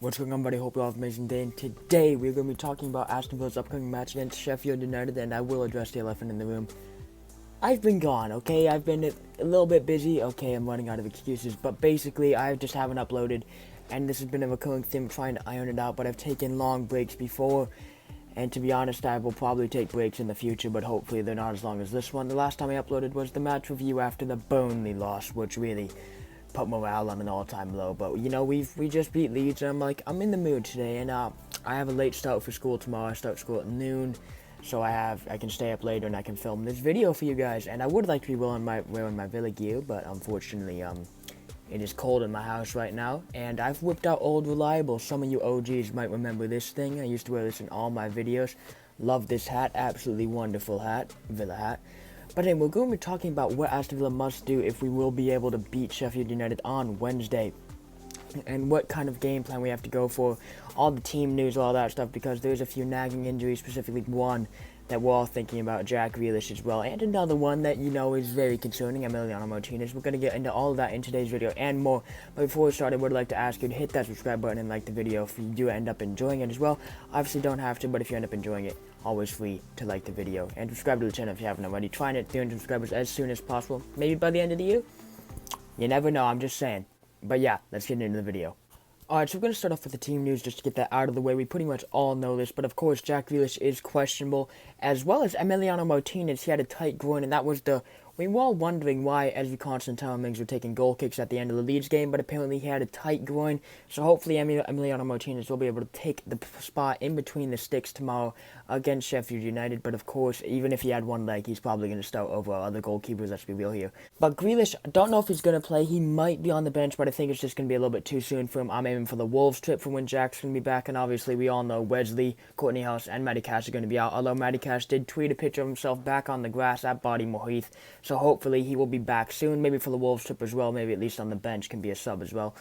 What's going on, buddy? Hope you all have an amazing day. And today we're going to be talking about Aston Villa's upcoming match against Sheffield United, and I will address the elephant in the room. I've been gone, okay? I've been a little bit busy. Okay, I'm running out of excuses, but basically I just haven't uploaded, and this has been a recurring theme trying to iron it out, but I've taken long breaks before, and to be honest, I will probably take breaks in the future, but hopefully they're not as long as this one. The last time I uploaded was the match review after the Burnley loss, which really put morale on an all-time low. But you know, we just beat Leeds, and I'm in the mood today, and I have a late start for school tomorrow. I start school at noon, so I can stay up later and I can film this video for you guys. And I would like to be wearing my Villa gear, but unfortunately it is cold in my house right now, and I've whipped out Old Reliable. Some of you OGs might remember this thing. I used to wear this in all my videos. Love this hat, absolutely wonderful hat, Villa hat. But anyway, we're going to be talking about what Aston Villa must do if we will be able to beat Sheffield United on Wednesday, and what kind of game plan we have to go for, all the team news, all that stuff, because there's a few nagging injuries, specifically one that we're all thinking about, Jack Grealish as well, and another one that, you know, is very concerning, Emiliano Martinez. We're going to get into all of that in today's video and more. But before we start, I would like to ask you to hit that subscribe button and like the video if you do end up enjoying it as well. Obviously, don't have to, but if you end up enjoying it, always free to like the video. And subscribe to the channel if you haven't already. Trying to hit 300 subscribers as soon as possible. Maybe by the end of the year? You never know, I'm just saying. But yeah, let's get into the video. Alright, so we're going to start off with the team news just to get that out of the way. We pretty much all know this, but of course Jack Grealish is questionable, as well as Emiliano Martinez. He had a tight groin, and that was we were all wondering why Ezri Constantine and Mings were taking goal kicks at the end of the Leeds game, but apparently he had a tight groin, so hopefully Emiliano Martinez will be able to take the spot in between the sticks tomorrow against Sheffield United. But of course, even if he had one leg, he's probably going to start over our other goalkeepers, let's be real here. But Grealish, I don't know if he's going to play. He might be on the bench, but I think it's just going to be a little bit too soon for him. I'm aiming for the Wolves trip for when Jack's going to be back, and obviously we all know Wesley, Courtney House, and Matty Cash are going to be out, although Matty Cash did tweet a picture of himself back on the grass at Bodymoor Heath, so hopefully he will be back soon, maybe for the Wolves trip as well, maybe at least on the bench, can be a sub as well.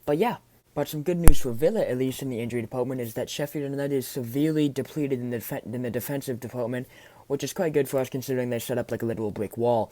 But yeah, but some good news for Villa, at least in the injury department, is that Sheffield United is severely depleted in the defensive department, which is quite good for us considering they set up like a literal brick wall.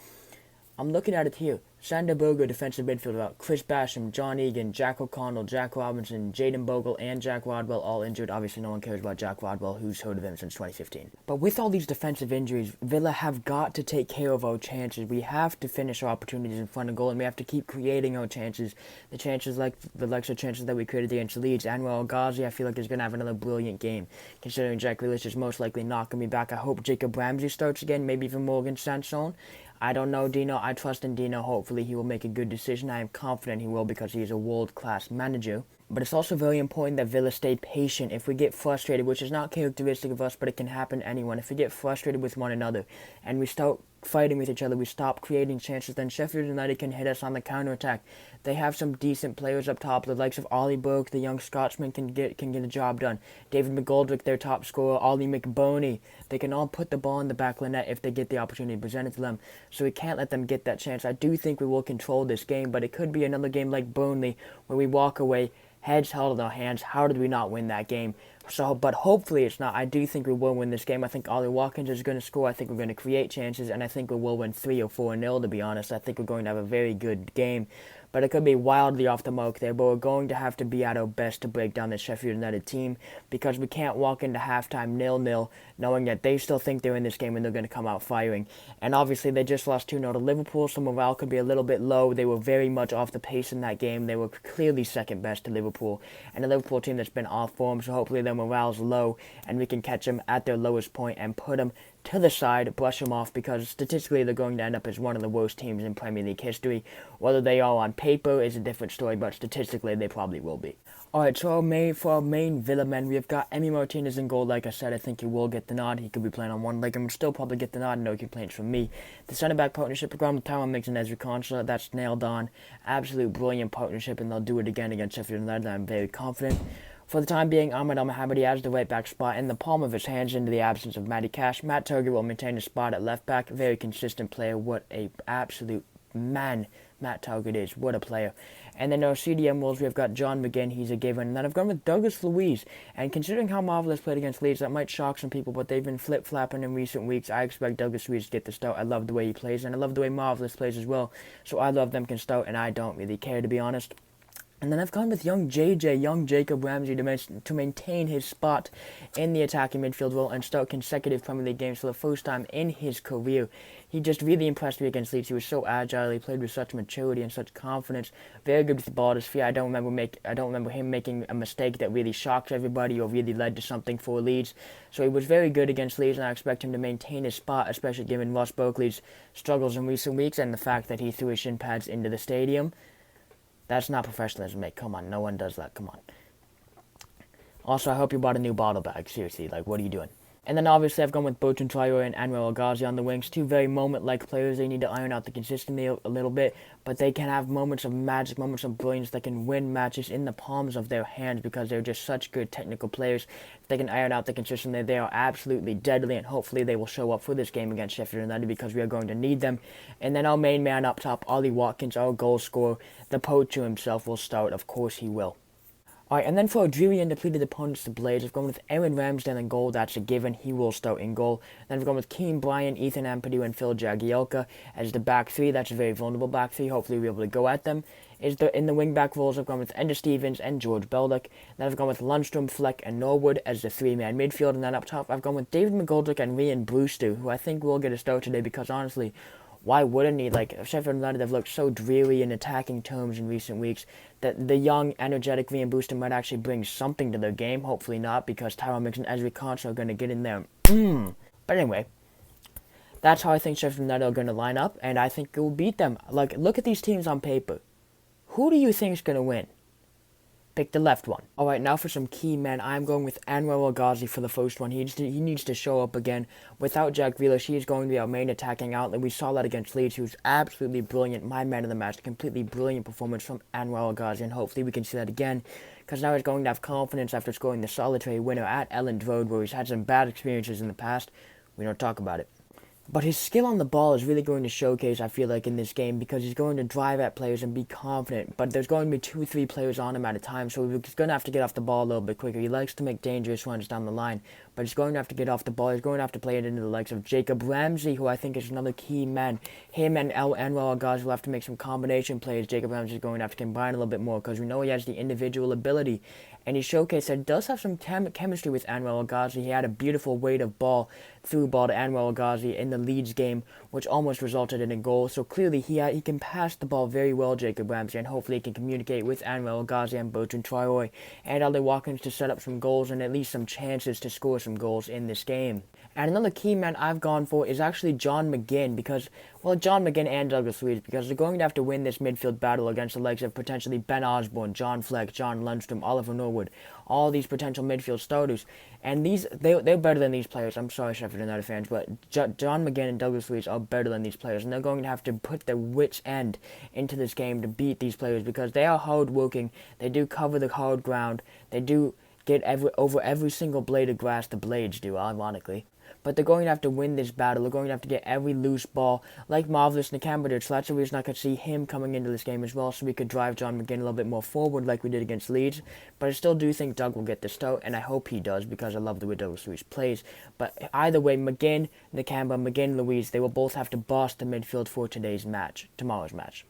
I'm looking at it here. Sander Berger, defensive midfielder, Chris Basham, John Egan, Jack O'Connell, Jack Robinson, Jaden Bogle, and Jack Rodwell all injured. Obviously, no one cares about Jack Rodwell, who's heard of him since 2015. But with all these defensive injuries, Villa have got to take care of our chances. We have to finish our opportunities in front of goal, and we have to keep creating our chances. The chances like the extra chances that we created against Leeds. Anwar El Ghazi, I feel like, is going to have another brilliant game, considering Jack Grealish is most likely not going to be back. I hope Jacob Ramsey starts again, maybe even Morgan Sanson. I don't know Dino. I trust in Dino. Hopefully he will make a good decision. I am confident he will because he is a world-class manager. But it's also very important that Villa stay patient. If we get frustrated, which is not characteristic of us, but it can happen to anyone, if we get frustrated with one another and we start fighting with each other, we stop creating chances, then Sheffield United can hit us on the counter-attack. They have some decent players up top. The likes of Ollie Burke, the young Scotsman, can get the job done. David McGoldrick, their top scorer, Ollie McBoney. They can all put the ball in the back of the net if they get the opportunity presented to them. So we can't let them get that chance. I do think we will control this game, but it could be another game like Burnley where we walk away, heads held in our hands. How did we not win that game? But hopefully it's not. I do think we will win this game. I think Ollie Watkins is going to score. I think we're going to create chances, and I think we will win 3 or 4-0, to be honest. I think we're going to have a very good game. But it could be wildly off the mark there, but we're going to have to be at our best to break down the Sheffield United team, because we can't walk into halftime 0-0 knowing that they still think they're in this game and they're going to come out firing. And obviously they just lost 2-0 to Liverpool, so morale could be a little bit low. They were very much off the pace in that game. They were clearly second best to Liverpool, and a Liverpool team that's been off form, so hopefully their morale's low and we can catch them at their lowest point and put them to the side, brush them off, because statistically they're going to end up as one of the worst teams in Premier League history. Whether they are on paper is a different story, but statistically they probably will be. Alright, so for our main Villa men, we have got Emi Martinez in goal. Like I said, I think he will get the nod. He could be playing on one leg and will still probably get the nod. No complaints from me. The centre-back partnership program with Tyrone Mings and Ezri Konsa, that's nailed on. Absolute brilliant partnership, and they'll do it again against Sheffield United. I'm very confident. For the time being, Ahmed Al-Mohammadi has the right-back spot in the palm of his hands into the absence of Matty Cash. Matt Turger will maintain his spot at left-back. Very consistent player. What a absolute man Matt Turger is. What a player. And then our CDM roles, we've got John McGinn. He's a given. And then I've gone with Douglas Luiz. And considering how Marvelous played against Leeds, that might shock some people, but they've been flip-flapping in recent weeks. I expect Douglas Luiz to get the start. I love the way he plays, and I love the way Marvelous plays as well. So either of them can start, and I don't really care, to be honest. And then I've gone with young Jacob Ramsey, to maintain his spot in the attacking midfield role and start consecutive Premier League games for the first time in his career. He just really impressed me against Leeds. He was so agile. He played with such maturity and such confidence. Very good with the ball at his feet. I don't remember him making a mistake that really shocked everybody or really led to something for Leeds. So he was very good against Leeds, and I expect him to maintain his spot, especially given Ross Barkley's struggles in recent weeks and the fact that he threw his shin pads into the stadium. That's not professionalism, mate. Come on, no one does that. Come on. Also, I hope you bought a new bottle bag. Seriously, like, what are you doing? And then obviously I've gone with Bertrand Traore and Anwar El Ghazi on the wings. Two very moment-like players. They need to iron out the consistency a little bit, but they can have moments of magic, moments of brilliance that can win matches in the palms of their hands because they're just such good technical players. If they can iron out the consistency, they are absolutely deadly, and hopefully they will show up for this game against Sheffield United because we are going to need them. And then our main man up top, Ollie Watkins, our goal scorer, the poacher himself, will start. Of course he will. Alright, and then for our dreary and depleted opponents, the Blades, I've gone with Aaron Ramsdale in goal. That's a given. He will start in goal. Then I've gone with Keane Bryan, Ethan Ampadu, and Phil Jagielka as the back three. That's a very vulnerable back three. Hopefully we'll be able to go at them. In the wing-back roles, I've gone with Enda Stevens and George Beldick. Then I've gone with Lundstrom, Fleck, and Norwood as the three-man midfield. And then up top, I've gone with David McGoldrick and Ryan Brewster, who I think will get a start today because, honestly, why wouldn't he? Like, Sheffield United have looked so dreary in attacking terms in recent weeks that the young, energetic Ryan Brewster might actually bring something to their game. Hopefully not, because Tyrone Mings and Ezri Konsa are going to get in there. But anyway, that's how I think Sheffield United are going to line up, and I think it will beat them. Like, look at these teams on paper. Who do you think is going to win? Pick the left one. Alright, now for some key men. I'm going with Anwar El Ghazi for the first one. He needs to show up again. Without Jack Grealish, he is going to be our main attacking outlet. We saw that against Leeds. He was absolutely brilliant. My man of the match. Completely brilliant performance from Anwar El Ghazi, and hopefully we can see that again, because now he's going to have confidence after scoring the solitary winner at Elland Road, where he's had some bad experiences in the past. We don't talk about it. But his skill on the ball is really going to showcase, I feel like, in this game, because he's going to drive at players and be confident. But there's going to be 2-3 players on him at a time, so he's going to have to get off the ball a little bit quicker. He likes to make dangerous runs down the line, but he's going to have to get off the ball. He's going to have to play it into the likes of Jacob Ramsey, who I think is another key man. Him and Anwar El Ghazi will have to make some combination plays. Jacob Ramsey is going to have to combine a little bit more, because we know he has the individual ability. And he showcased that he does have some chemistry with Anwar El Ghazi. He had a beautiful weight of ball, through ball to Anwar El Ghazi in the Leeds game, which almost resulted in a goal. So clearly he can pass the ball very well, Jacob Ramsey, and hopefully he can communicate with Anwar El Ghazi and Bertrand Traore and Ollie Watkins to set up some goals and at least some chances to score some goals in this game. And another key man I've gone for is actually John McGinn, because, well, John McGinn and Douglas Luiz, because they're going to have to win this midfield battle against the likes of potentially Ben Osborne, John Fleck, John Lundstrom, Oliver Norwood, all these potential midfield starters. And they're better than these players. I'm sorry, Sheffield United fans, but John McGinn and Douglas Luiz are better than these players, and they're going to have to put their wits' end into this game to beat these players, because they are hard-working, they do cover the hard ground, they do get over every single blade of grass the Blades do, ironically. But they're going to have to win this battle. They're going to have to get every loose ball, like Marvelous Nakamba did. So that's the reason I could see him coming into this game as well, so we could drive John McGinn a little bit more forward like we did against Leeds. But I still do think Doug will get the start, and I hope he does, because I love the way Douglas Luiz plays. But either way, McGinn, Nakamba, McGinn, Luiz, they will both have to boss the midfield for tomorrow's match.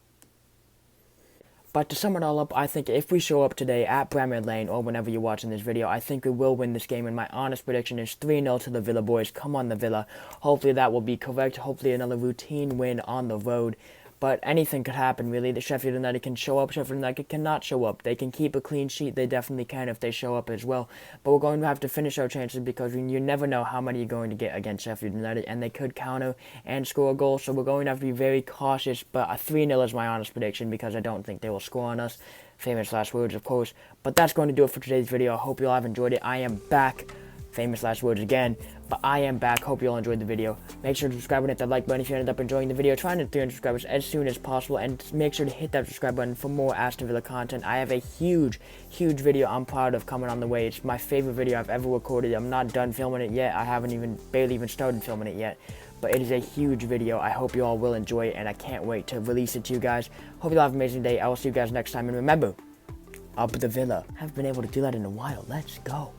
But to sum it all up, I think if we show up today at Bramall Lane, or whenever you're watching this video, I think we will win this game, and my honest prediction is 3-0 to the Villa boys. Come on, the Villa. Hopefully that will be correct. Hopefully another routine win on the road. But anything could happen, really. The Sheffield United can show up. Sheffield United cannot show up. They can keep a clean sheet. They definitely can if they show up as well. But we're going to have to finish our chances, because you never know how many you're going to get against Sheffield United, and they could counter and score a goal. So we're going to have to be very cautious. But a 3-0 is my honest prediction, because I don't think they will score on us. Famous last words, of course. But that's going to do it for today's video. I hope you all have enjoyed it. I am back. Famous last words again, but I am back. Hope you all enjoyed the video. Make sure to subscribe and hit that like button if you ended up enjoying the video. Trying to hit 300 subscribers as soon as possible, and make sure to hit that subscribe button for more Aston Villa content. I have a huge video I'm proud of coming on the way. It's my favorite video I've ever recorded. I'm not done filming it yet. I haven't barely even started filming it yet, but it is a huge video. I hope you all will enjoy it, and I can't wait to release it to you guys. Hope you all have an amazing day. I will see you guys next time, and remember, up the Villa. Haven't been able to do that in a while. Let's go.